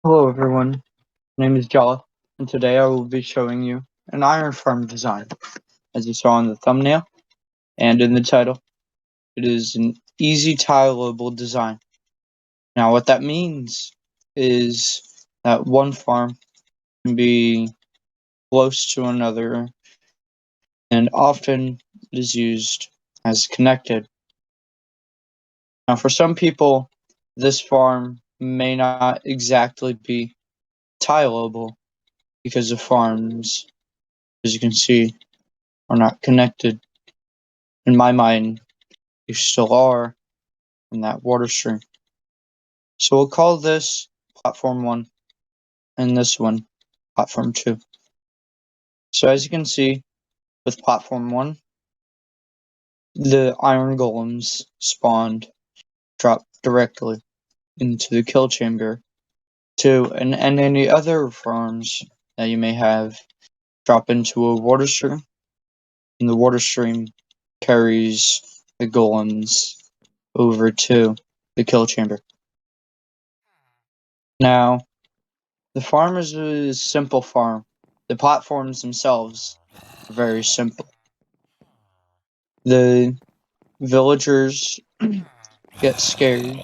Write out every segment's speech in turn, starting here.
Hello everyone, my name is Jala, and today I will be showing you an iron farm design. As you saw in the thumbnail and in the title, it is an easy tileable design. Now what that means is that one farm can be close to another, and often it is used as connected. Now for some people, this farm may not exactly be tileable because the farms, as you can see, are not connected. In my mind, you still are in that water stream. So we'll call this platform 1 and this one platform 2. So as you can see, with platform 1, the iron golems spawned, dropped directly into the kill chamber. 2, and any other farms that you may have drop into a water stream, and the water stream carries the golems over to the kill chamber. Now, the farm is a simple farm. The platforms themselves are very simple. The villagers get scared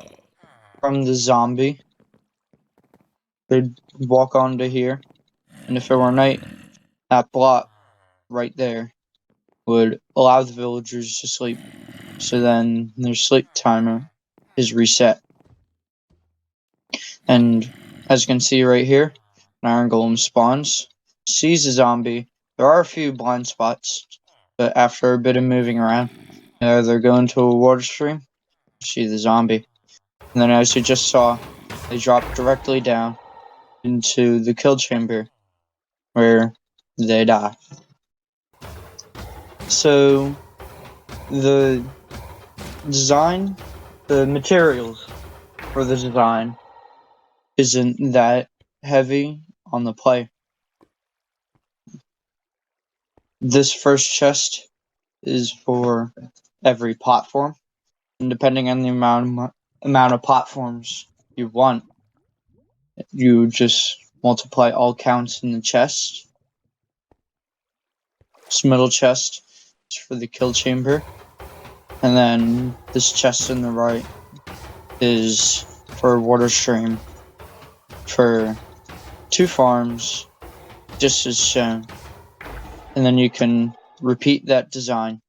from the zombie. They'd walk onto here, and if it were night, that block right there would allow the villagers to sleep. So then their sleep timer is reset. And as you can see right here, an iron golem spawns, sees a zombie. There are a few blind spots, but after a bit of moving around, they're going to a water stream, see the zombie. And then as you just saw, they drop directly down into the kill chamber where they die. So the design, the materials for the design isn't that heavy on the play. This first chest is for every platform, and depending on the amount of platforms you want, you just multiply all counts in the chest. This middle chest is for the kill chamber, and then this chest in the right is for water stream for 2 farms, just as shown. And then you can repeat that design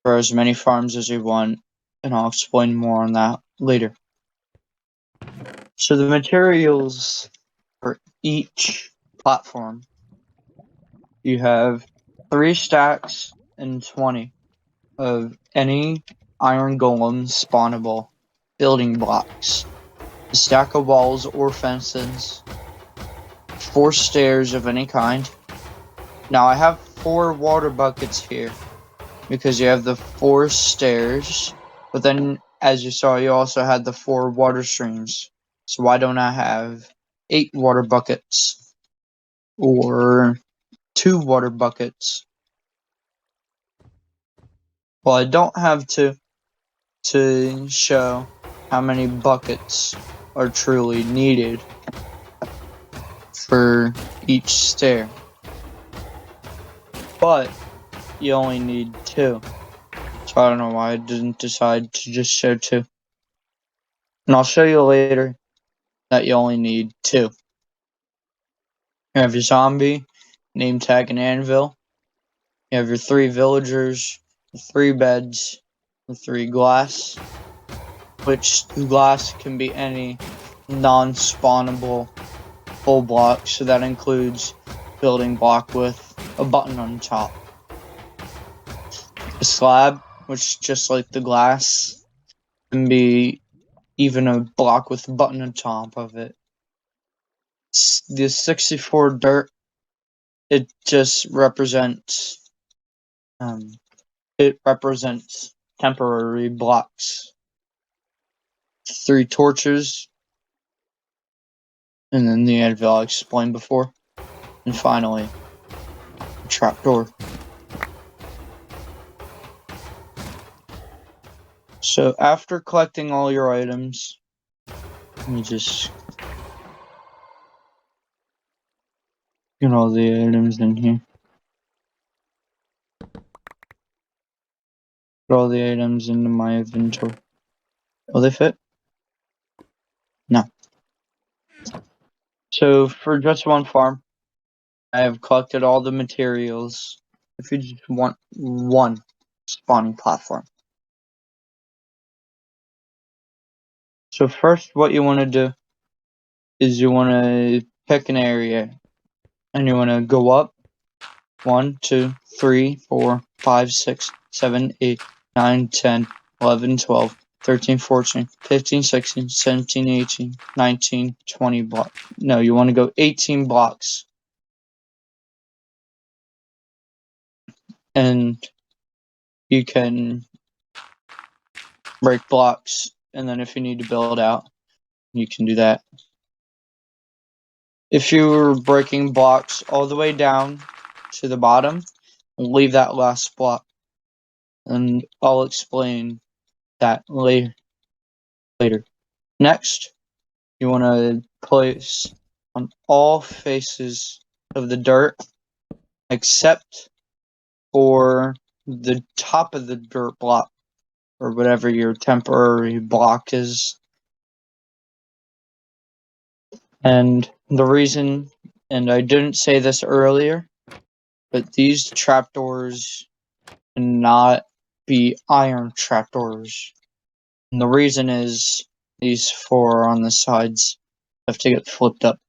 for as many farms as you want, and I'll explain more on that later. So the materials for each platform, you have 3 stacks and 20 of any iron golem spawnable building blocks, a stack of walls or fences, 4 stairs of any kind. Now I have 4 water buckets here because you have the 4 stairs, but then as you saw, you also had the 4 water streams. So why don't I have 8 water buckets or 2 water buckets? Well, I don't have to show how many buckets are truly needed for each stair, but you only need 2. So I don't know why I didn't decide to just show 2. And I'll show you later that you only need 2. You have your zombie, name tag, and anvil. You have your 3 villagers, the 3 beds, the 3 glass, which glass can be any non-spawnable full block, so that includes building block with a button on top. A slab, which just like the glass, can be even a block with a button on top of it. The 64 dirt, it just represents temporary blocks. 3 torches, and then the anvil I explained before, and finally a trapdoor. So after collecting all your items, let me just Get all the items in here. Put all the items into my inventory. Will they fit? No. So for just one farm, I have collected all the materials. If you just want one spawning platform. So first what you want to do is you want to pick an area and you want to go up 1, 2, 3, 4, 5, 6, 7, 8, 9, 10, 11, 12, 13, 14, 15, 16, 17, 18, 19, 20 blocks. No, you want to go 18 blocks. And you can break blocks, and then if you need to build out, you can do that. If you're breaking blocks all the way down to the bottom, leave that last block. And I'll explain that later. Next, you want to place on all faces of the dirt except for the top of the dirt block or whatever your temporary block is. And the reason, and I didn't say this earlier, but these trapdoors cannot be iron trapdoors. And the reason is these 4 on the sides have to get flipped up.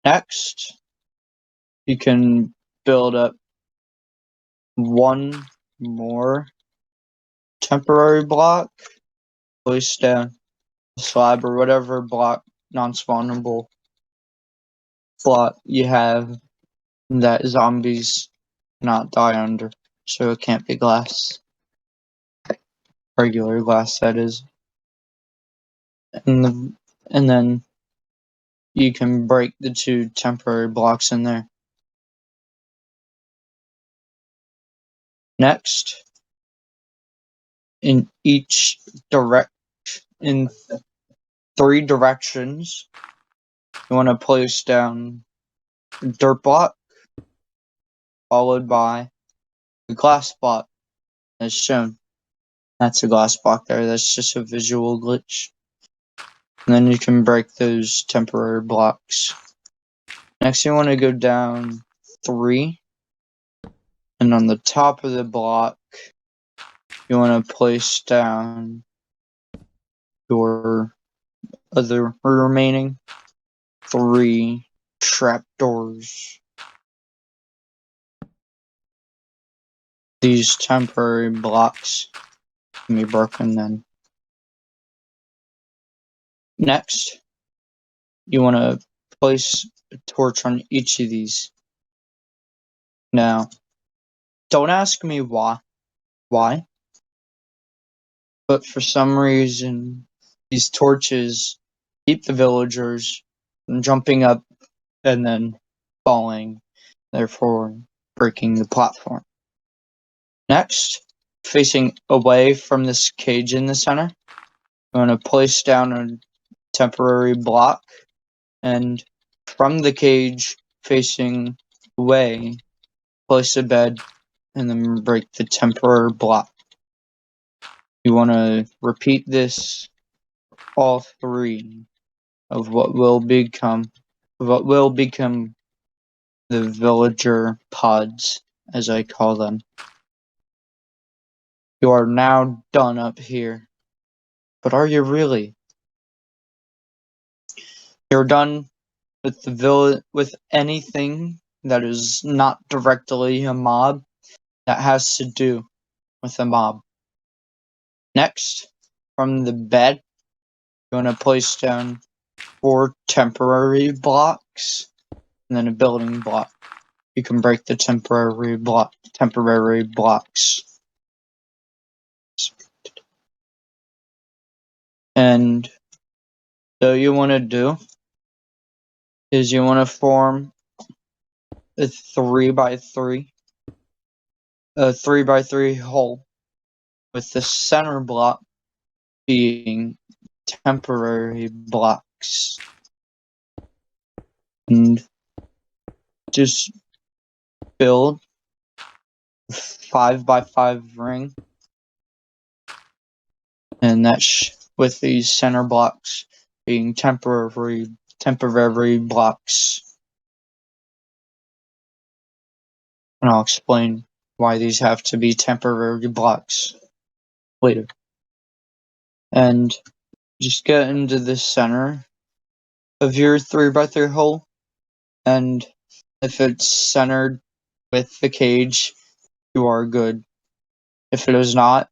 Next, you can build up one more temporary block, place down a slab or whatever block, non-spawnable block you have that zombies not die under, so it can't be glass. Regular glass, that is. And then you can break the 2 temporary blocks in there. Next, in each in 3 directions, you want to place down a dirt block, followed by a glass block, as shown. That's a glass block there, that's just a visual glitch. And then you can break those temporary blocks. Next, you want to go down 3, and on the top of the block, you want to place down your other remaining 3 trapdoors. These temporary blocks can be broken then. Next, you want to place a torch on each of these. Now, don't ask me why, but for some reason, these torches keep the villagers from jumping up and then falling, therefore breaking the platform. Next, facing away from this cage in the center, I'm going to place down a temporary block, and from the cage facing away, place a bed, and then break the temporary block. You want to repeat this all 3 of what will become the villager pods, as I call them. You are now done up here. But are you really? You're done with with anything that is not directly a mob that has to do with a mob. Next, from the bed, you want to place down 4 temporary blocks and then a building block. You can break the temporary blocks. And so you want to do is you want to form a 3x3 hole with the center block being temporary blocks. And just build a 5x5 ring, and that's with these center blocks being temporary blocks. And I'll explain why these have to be temporary blocks later. And just get into the center of your 3x3 hole, and if it's centered with the cage, you are good. If it is not,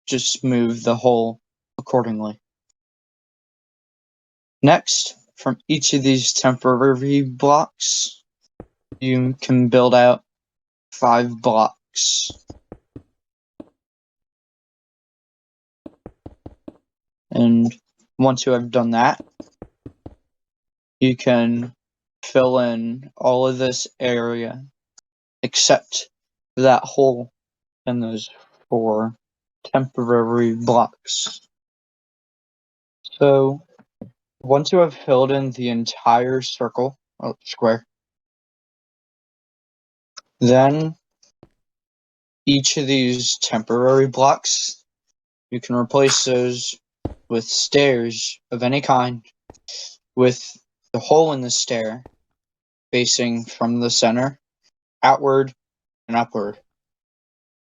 just move the hole accordingly. Next, from each of these temporary blocks, you can build out 5 blocks. And once you have done that, you can fill in all of this area except that hole in those 4 temporary blocks. So once you have filled in the entire circle or square, then each of these temporary blocks, you can replace those with stairs of any kind, with the hole in the stair facing from the center outward and upward.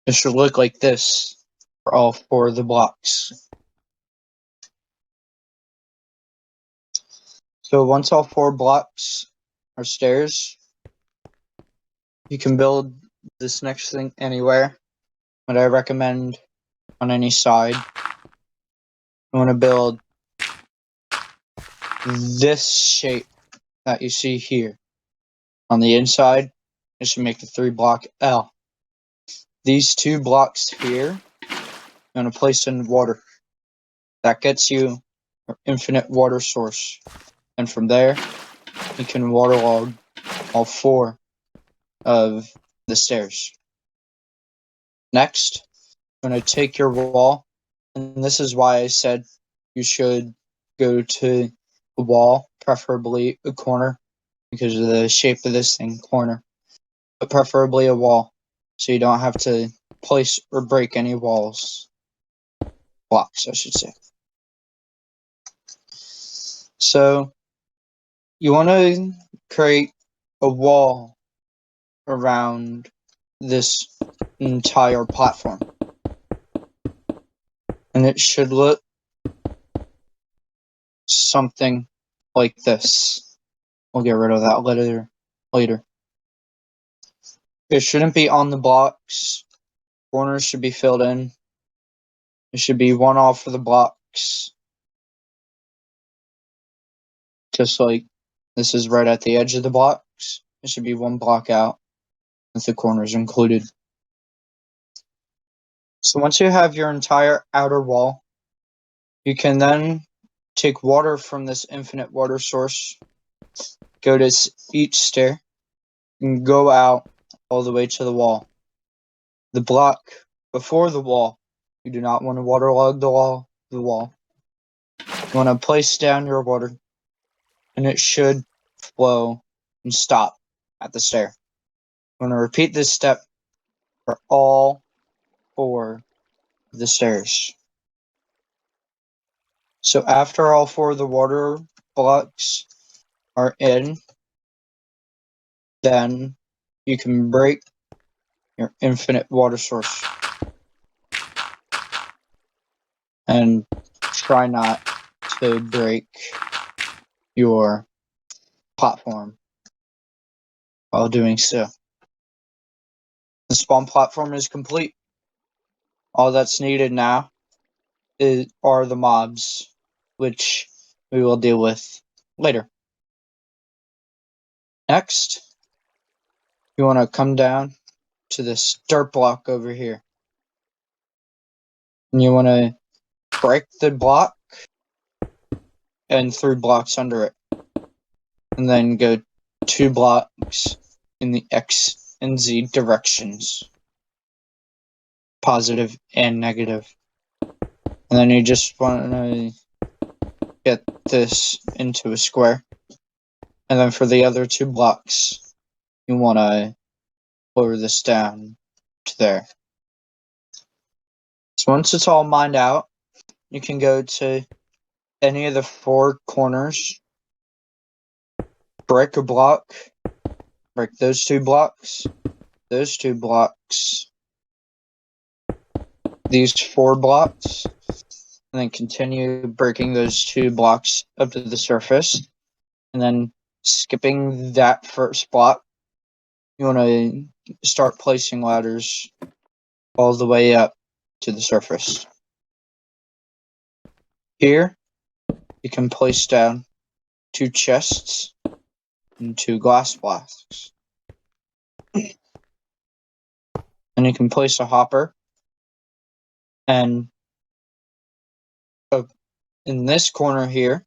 It should look like this for all 4 of the blocks. So once all 4 blocks are stairs, you can build this next thing anywhere, but I recommend on any side. You want to build this shape that you see here. On the inside, it should make a 3-block L. These 2 blocks here, I'm going to place in water. That gets you an infinite water source. And from there, you can waterlog all 4 of the stairs. Next, I'm going to take your wall, and this is why I said you should go to a wall, preferably a corner, because of the shape of this thing, corner, but preferably a wall, so you don't have to place or break any blocks, I should say. So you want to create a wall around this entire platform, and it should look something like this. We'll get rid of that later. It shouldn't be on the blocks. Corners should be filled in. It should be 1 off for the blocks. Just like this is right at the edge of the blocks. It should be 1 block out with the corners included. So once you have your entire outer wall, you can then take water from this infinite water source, go to each stair, and go out all the way to the wall. The block before the wall, you do not want to waterlog the wall. You want to place down your water, and it should flow and stop at the stair. You want to repeat this step for all 4 of the stairs. So after all 4 of the water blocks are in, then you can break your infinite water source. And try not to break your platform while doing so. The spawn platform is complete. All that's needed now are the mobs, which we will deal with later. Next, you want to come down to this dirt block over here. And you want to break the block and 3 blocks under it. And then go 2 blocks in the X and Z directions. Positive and negative. And then you just want to get this into a square. And then for the other 2 blocks, you want to lower this down to there. So once it's all mined out, you can go to any of the 4 corners, break a block, break those 2 blocks, those 2 blocks, these 4 blocks, and then continue breaking those 2 blocks up to the surface, and then skipping that first block, you want to start placing ladders all the way up to the surface. Here, you can place down 2 chests and 2 glass flasks. And you can place a hopper, and in this corner here,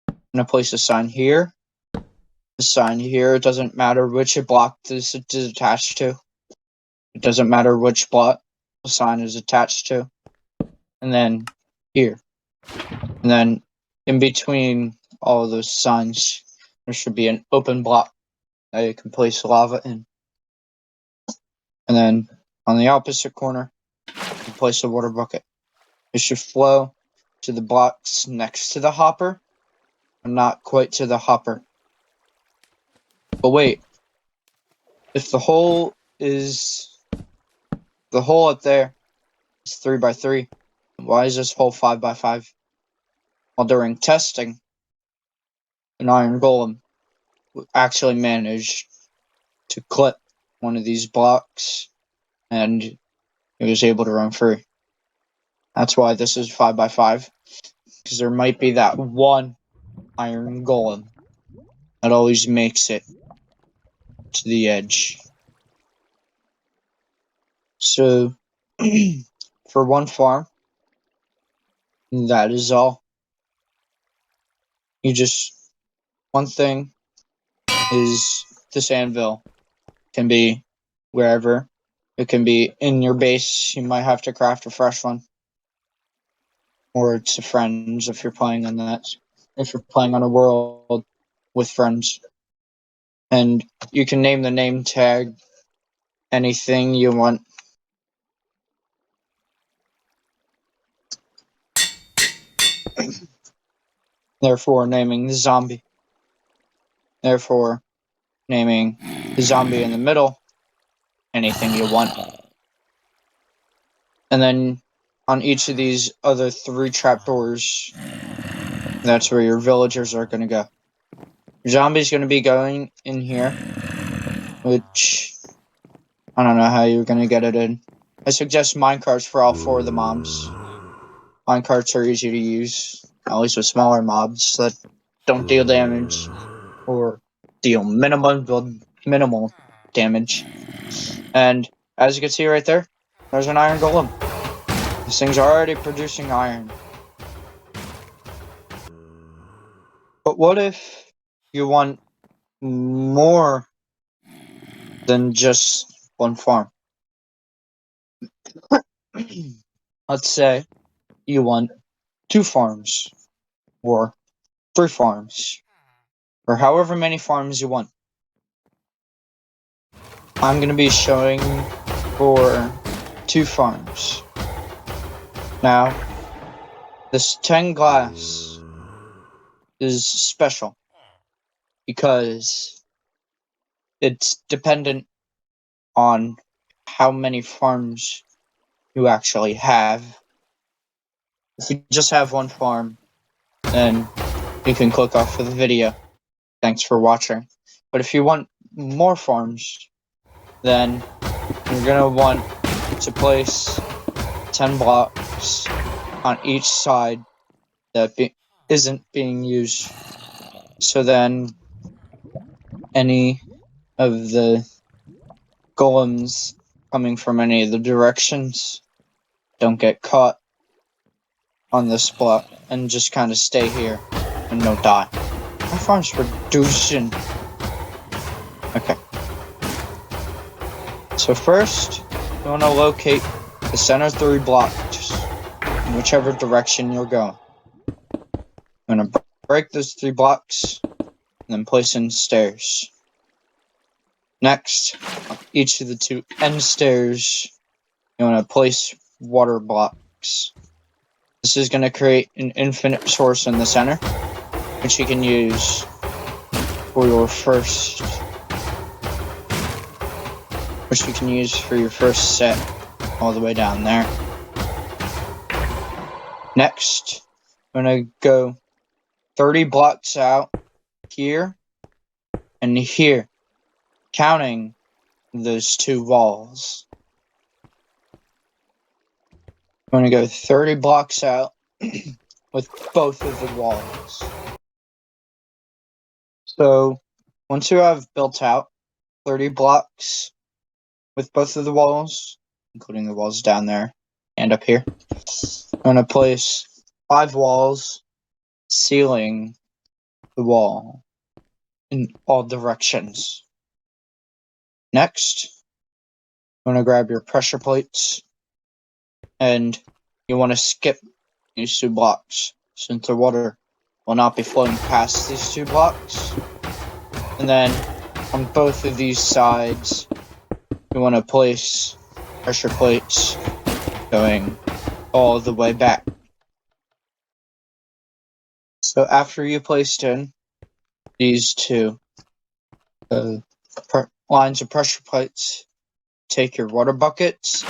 I'm going to place a sign here, a sign here. It doesn't matter which block this is attached to. It doesn't matter which block the sign is attached to. And then here. And then in between all of those signs, there should be an open block that you can place lava in. And then on the opposite corner, you can place a water bucket. It should flow to the blocks next to the hopper, and not quite to the hopper. But wait, if the hole up there is 3x3, why is this hole 5x5? Well, during testing, an iron golem actually managed to clip one of these blocks, and it was able to run free. That's why this is 5x5, because there might be that one iron golem that always makes it to the edge. So, for one farm, that is all. One thing is this anvil can be wherever. It can be in your base. You might have to craft a fresh one. Or to friends if you're playing on that. If you're playing on a world with friends. And you can name the name tag anything you want. Therefore, naming the zombie. Therefore, naming the zombie in the middle anything you want. And then on each of these other 3 trapdoors, that's where your villagers are going to go. Your zombie's going to be going in here, which I don't know how you're going to get it in. I suggest minecarts for all 4 of the mobs. Minecarts are easy to use, at least with smaller mobs that don't deal damage or deal minimal damage. And as you can see right there, there's an iron golem. This thing's already producing iron. But what if you want more than just one farm? Let's say you want 2 farms, or 3 farms, or however many farms you want. I'm going to be showing for 2 farms. Now, this 10 glass is special because it's dependent on how many farms you actually have. If you just have 1 farm, then you can click off of the video. Thanks for watching. But if you want more farms, then you're going to want to place 10 blocks on each side that isn't being used. So then any of the golems coming from any of the directions don't get caught on this block and just kind of stay here and don't die. My farm's producing. Okay. So first, you want to locate the center 3 blocks in whichever direction you're going. I'm going to break those 3 blocks, and then place in stairs. Next, on each of the two end stairs, you want to place water blocks. This is going to create an infinite source in the center, which you can use for your first set all the way down there. Next, I'm going to go 30 blocks out here and here, counting those two walls. I'm going to go 30 blocks out with both of the walls. So, once you have built out 30 blocks with both of the walls, including the walls down there and up here, I'm going to place 5 walls sealing the wall in all directions. Next, I'm going to grab your pressure plates, and you want to skip these 2 blocks since the water will not be flowing past these 2 blocks. And then on both of these sides, you want to place pressure plates going all the way back. So after you placed in these 2 lines of pressure plates, take your water buckets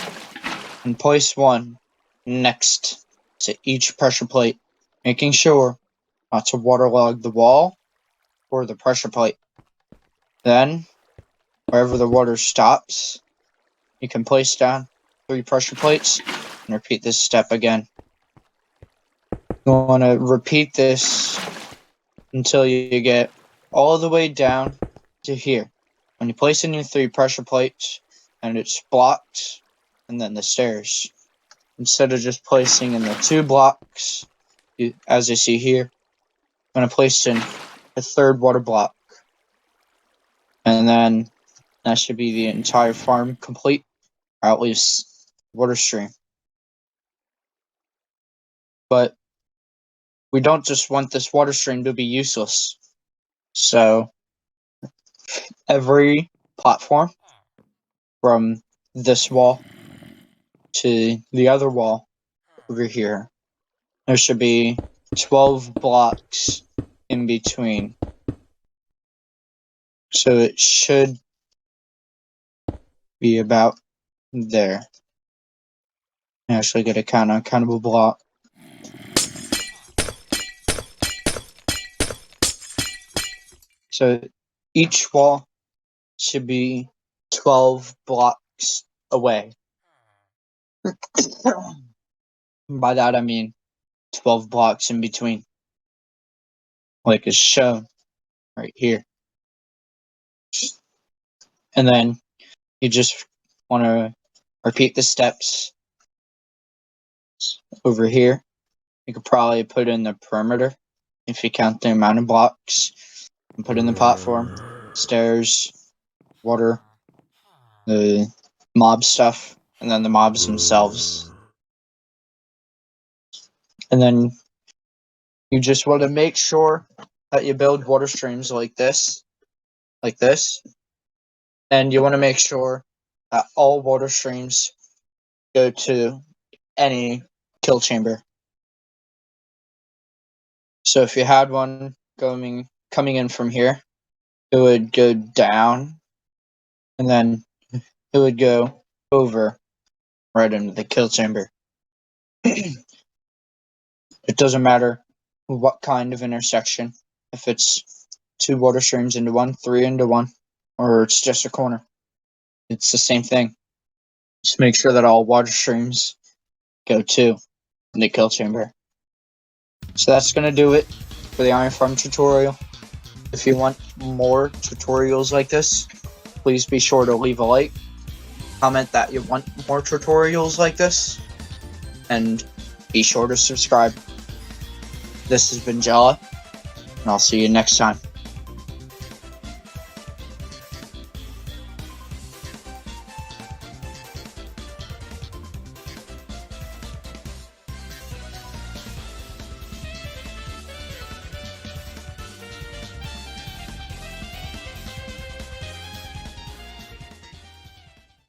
and place one next to each pressure plate, making sure not to waterlog the wall or the pressure plate. Then, wherever the water stops, you can place down 3 pressure plates and repeat this step again. You want to repeat this until you get all the way down to here. When you place in your 3 pressure plates and it's blocked, and then the stairs, instead of just placing in the 2 blocks, as you see here, I'm going to place in a 3rd water block. And then that should be the entire farm complete, or at least water stream. But we don't just want this water stream to be useless. So every platform from this wall to the other wall over here, there should be 12 blocks in between. So it should be about there. I actually get a countable block. So each wall should be 12 blocks away. By that I mean 12 blocks in between, like is shown right here. And then you just want to repeat the steps over here. You could probably put in the perimeter if you count the amount of blocks, and put in the platform, stairs, water, the mob stuff, and then the mobs themselves. And then you just want to make sure that you build water streams like this, and you want to make sure that all water streams go to any kill chamber. So if you had one coming in from here, it would go down, and then it would go over right into the kill chamber. It doesn't matter what kind of intersection, if it's 2 water streams into one, 3 into one, or it's just a corner. It's the same thing. Just make sure that all water streams go to the kill chamber. So that's going to do it for the Iron Farm tutorial. If you want more tutorials like this, please be sure to leave a like, comment that you want more tutorials like this, and be sure to subscribe. This has been Jella, and I'll see you next time.